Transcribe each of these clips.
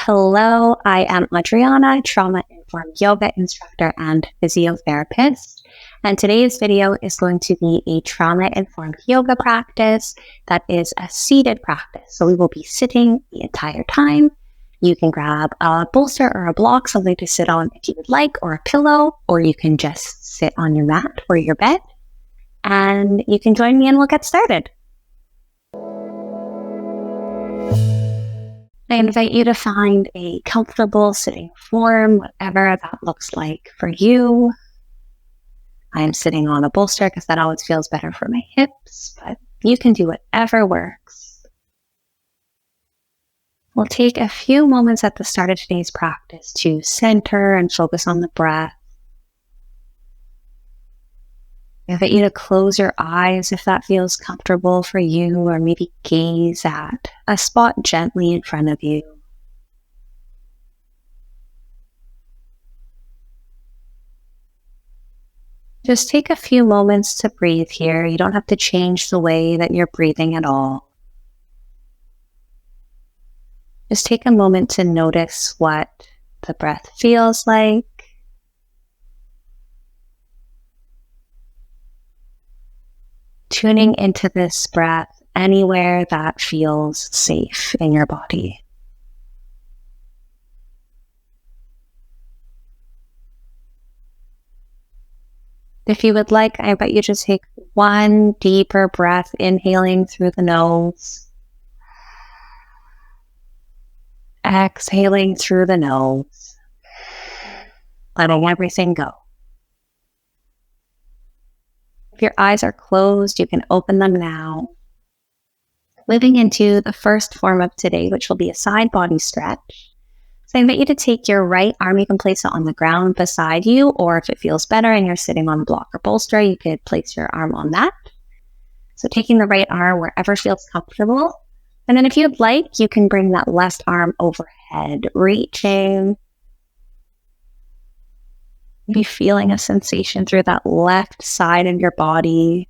Hello, I am Adriana, trauma-informed yoga instructor and physiotherapist. And today's video is going to be a trauma-informed yoga practice that is a seated practice. So we will be sitting the entire time. You can grab a bolster or a block, something to sit on if you would like, or a pillow, or you can just sit on your mat or your bed. And you can join me and we'll get started. I invite you to find a comfortable sitting form, whatever that looks like for you. I'm sitting on a bolster because that always feels better for my hips, but you can do whatever works. We'll take a few moments at the start of today's practice to center and focus on the breath. I invite you to close your eyes if that feels comfortable for you, or maybe gaze at a spot gently in front of you. Just take a few moments to breathe here. You don't have to change the way that you're breathing at all. Just take a moment to notice what the breath feels like. Tuning into this breath anywhere that feels safe in your body. If you would like, I invite you to take one deeper breath, inhaling through the nose, exhaling through the nose, letting everything go. If your eyes are closed, you can open them now. Moving into the first form of today, which will be a side body stretch. So I invite you to take your right arm, you can place it on the ground beside you, or if it feels better and you're sitting on a block or bolster, you could place your arm on that. So taking the right arm wherever feels comfortable. And then if you'd like, you can bring that left arm overhead, reaching. Be feeling a sensation through that left side of your body.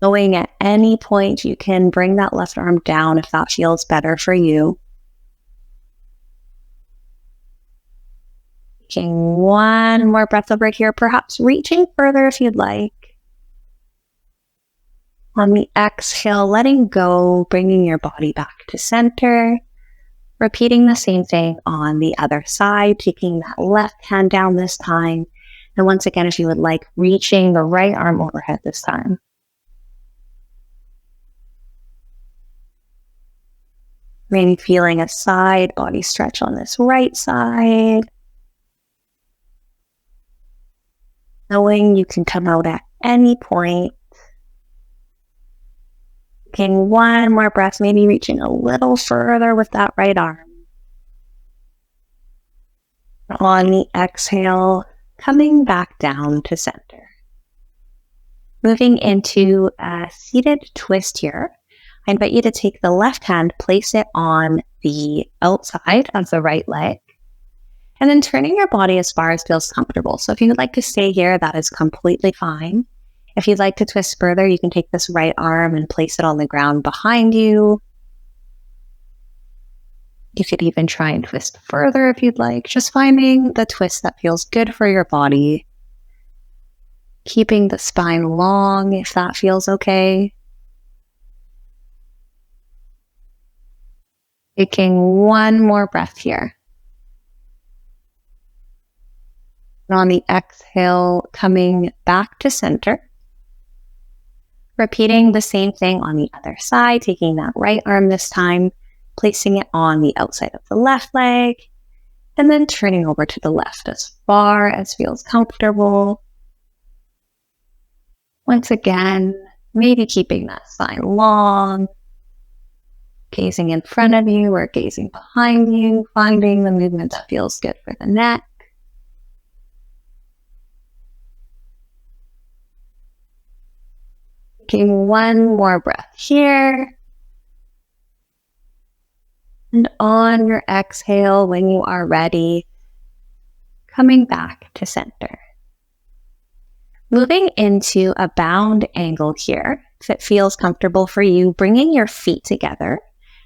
Knowing at any point you can bring that left arm down if that feels better for you. Taking one more breath over here, perhaps reaching further if you'd like. On the exhale, letting go, bringing your body back to center. Repeating the same thing on the other side, taking that left hand down this time. And once again, if you would like, reaching the right arm overhead this time. Maybe feeling a side body stretch on this right side. Knowing you can come out at any point. Taking one more breath, maybe reaching a little further with that right arm. On the exhale, coming back down to center. Moving into a seated twist here. I invite you to take the left hand, place it on the outside of the right leg, and then turning your body as far as feels comfortable. So if you would like to stay here, that is completely fine. If you'd like to twist further, you can take this right arm and place it on the ground behind you. You could even try and twist further if you'd like, just finding the twist that feels good for your body. Keeping the spine long if that feels okay. Taking one more breath here. And on the exhale, coming back to center. Repeating the same thing on the other side, taking that right arm this time, placing it on the outside of the left leg, and then turning over to the left as far as feels comfortable. Once again, maybe keeping that spine long, gazing in front of you or gazing behind you, finding the movement that feels good for the neck. Taking one more breath here. And on your exhale, when you are ready, coming back to center. Moving into a bound angle here, if it feels comfortable for you, bringing your feet together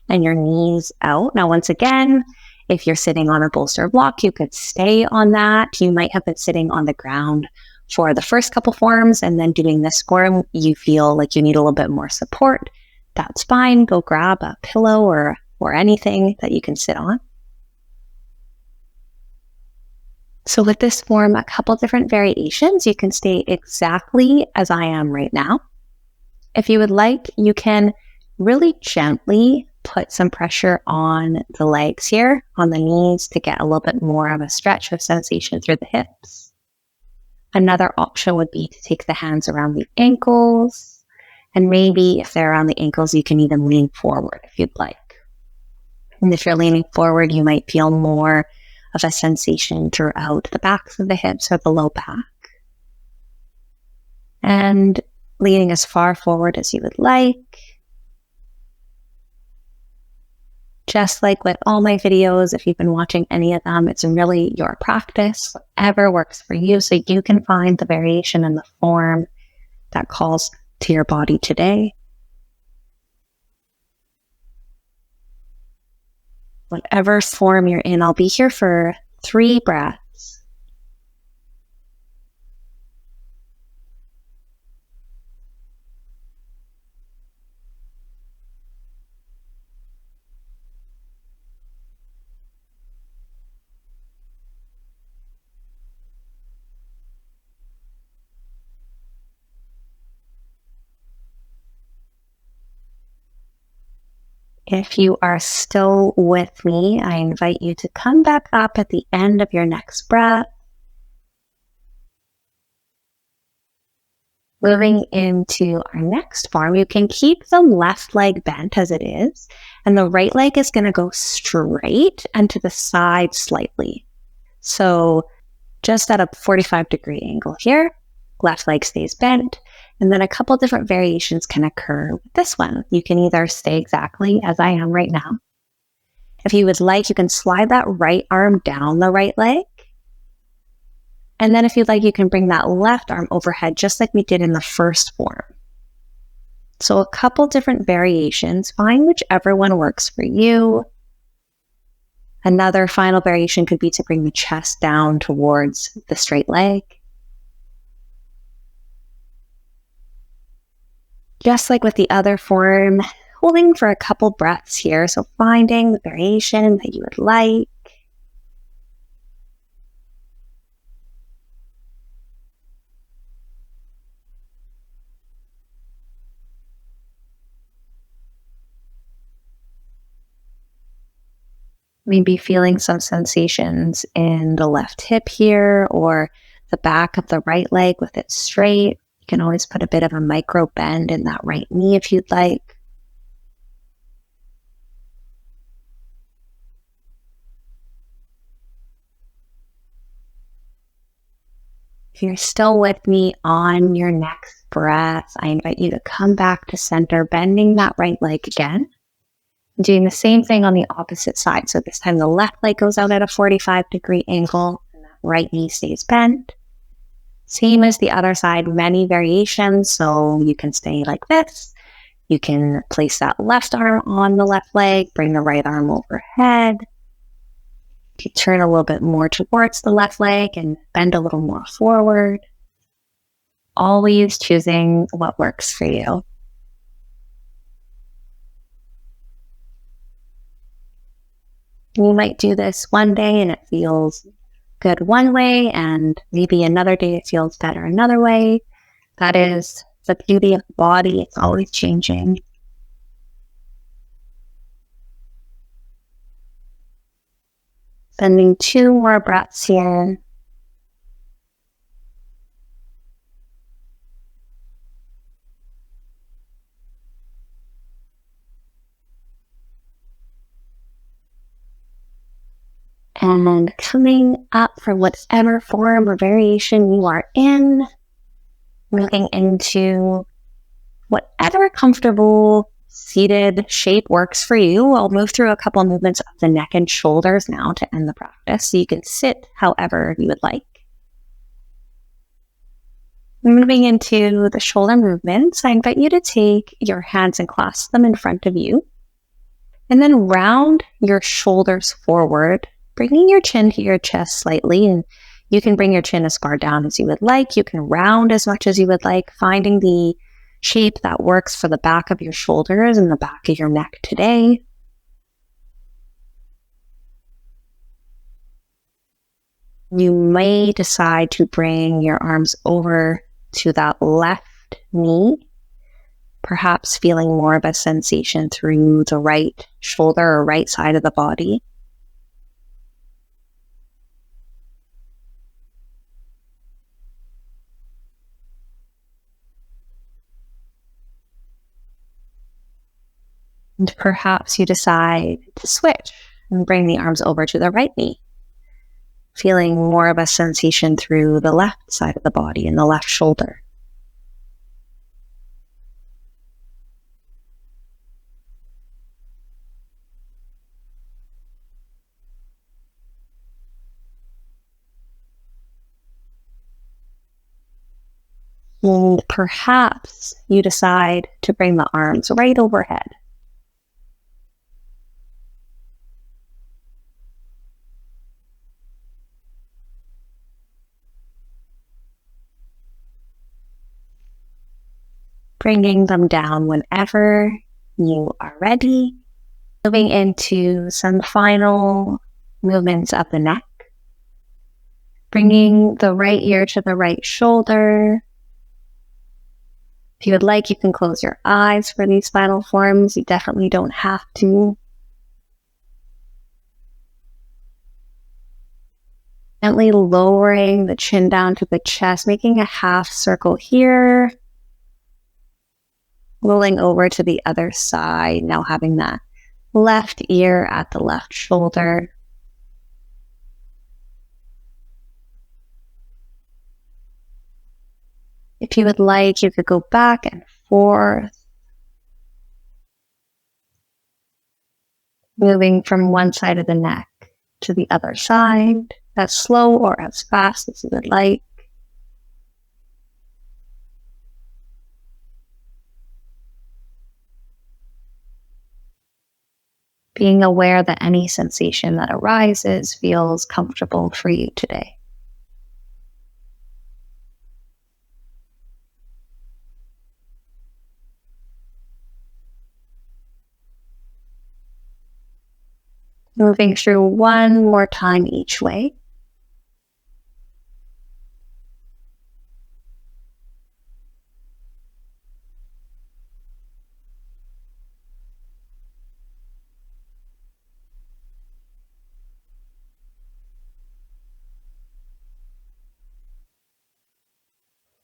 and your knees out. Now, once again, if you're sitting on a bolster block, you could stay on that. You might have been sitting on the ground for the first couple forms, and then doing this form, you feel like you need a little bit more support. That's fine. Go grab a pillow or anything that you can sit on. So with this form, a couple different variations. You can stay exactly as I am right now. If you would like, you can really gently put some pressure on the legs here, on the knees, to get a little bit more of a stretch of sensation through the hips. Another option would be to take the hands around the ankles, and maybe if they're around the ankles, you can even lean forward if you'd like. And if you're leaning forward, you might feel more of a sensation throughout the backs of the hips or the low back. And leaning as far forward as you would like. Just like with all my videos, if you've been watching any of them, it's really your practice, whatever works for you, so you can find the variation and the form that calls to your body today. Whatever form you're in, I'll be here for 3 breaths. If you are still with me, I invite you to come back up at the end of your next breath. Moving into our next form, you can keep the left leg bent as it is, and the right leg is going to go straight and to the side slightly. So just at a 45-degree angle here, left leg stays bent. And then a couple different variations can occur with this one. You can either stay exactly as I am right now. If you would like, you can slide that right arm down the right leg. And then if you'd like, you can bring that left arm overhead just like we did in the first form. So a couple different variations. Find whichever one works for you. Another final variation could be to bring the chest down towards the straight leg. Just like with the other form, holding for a couple breaths here. So finding the variation that you would like. Maybe feeling some sensations in the left hip here, or the back of the right leg with it straight. You can always put a bit of a micro bend in that right knee if you'd like. If you're still with me on your next breath, I invite you to come back to center, bending that right leg again. Doing the same thing on the opposite side. So this time the left leg goes out at a 45-degree angle, and that right knee stays bent. Same as the other side, many variations. So you can stay like this. You can place that left arm on the left leg, bring the right arm overhead. You turn a little bit more towards the left leg and bend a little more forward. Always choosing what works for you. You might do this one day and it feels good one way, and maybe another day it feels better another way. That is the beauty of the body. It's always changing. Spending 2 more breaths here. And coming up for whatever form or variation you are in, moving into whatever comfortable seated shape works for you. I'll move through a couple of movements of the neck and shoulders now to end the practice, so you can sit however you would like. Moving into the shoulder movements, I invite you to take your hands and clasp them in front of you. And then round your shoulders forward, bringing your chin to your chest slightly. And you can bring your chin as far down as you would like. You can round as much as you would like, finding the shape that works for the back of your shoulders and the back of your neck today. You may decide to bring your arms over to that left knee, perhaps feeling more of a sensation through the right shoulder or right side of the body. And perhaps you decide to switch and bring the arms over to the right knee, feeling more of a sensation through the left side of the body and the left shoulder. And perhaps you decide to bring the arms right overhead. Bringing them down whenever you are ready. Moving into some final movements of the neck. Bringing the right ear to the right shoulder. If you would like, you can close your eyes for these final forms. You definitely don't have to. Gently lowering the chin down to the chest, making a half circle here. Rolling over to the other side, now having that left ear at the left shoulder. If you would like, you could go back and forth, moving from one side of the neck to the other side, as slow or as fast as you would like. Being aware that any sensation that arises feels comfortable for you today. Moving through one more time each way.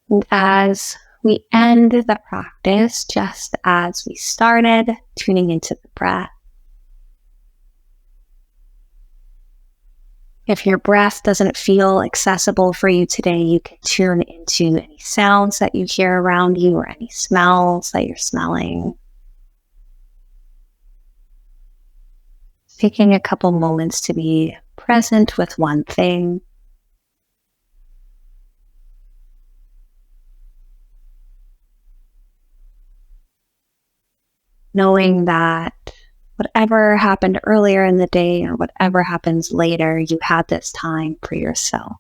And as we end the practice, just as we started, tuning into the breath. If your breath doesn't feel accessible for you today, you can tune into any sounds that you hear around you or any smells that you're smelling. Taking a couple moments to be present with one thing. Knowing that whatever happened earlier in the day or whatever happens later, you had this time for yourself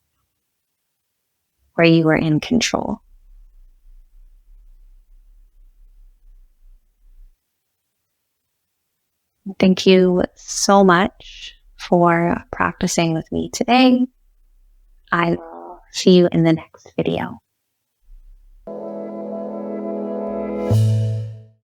where you were in control. Thank you so much for practicing with me today. I will see you in the next video.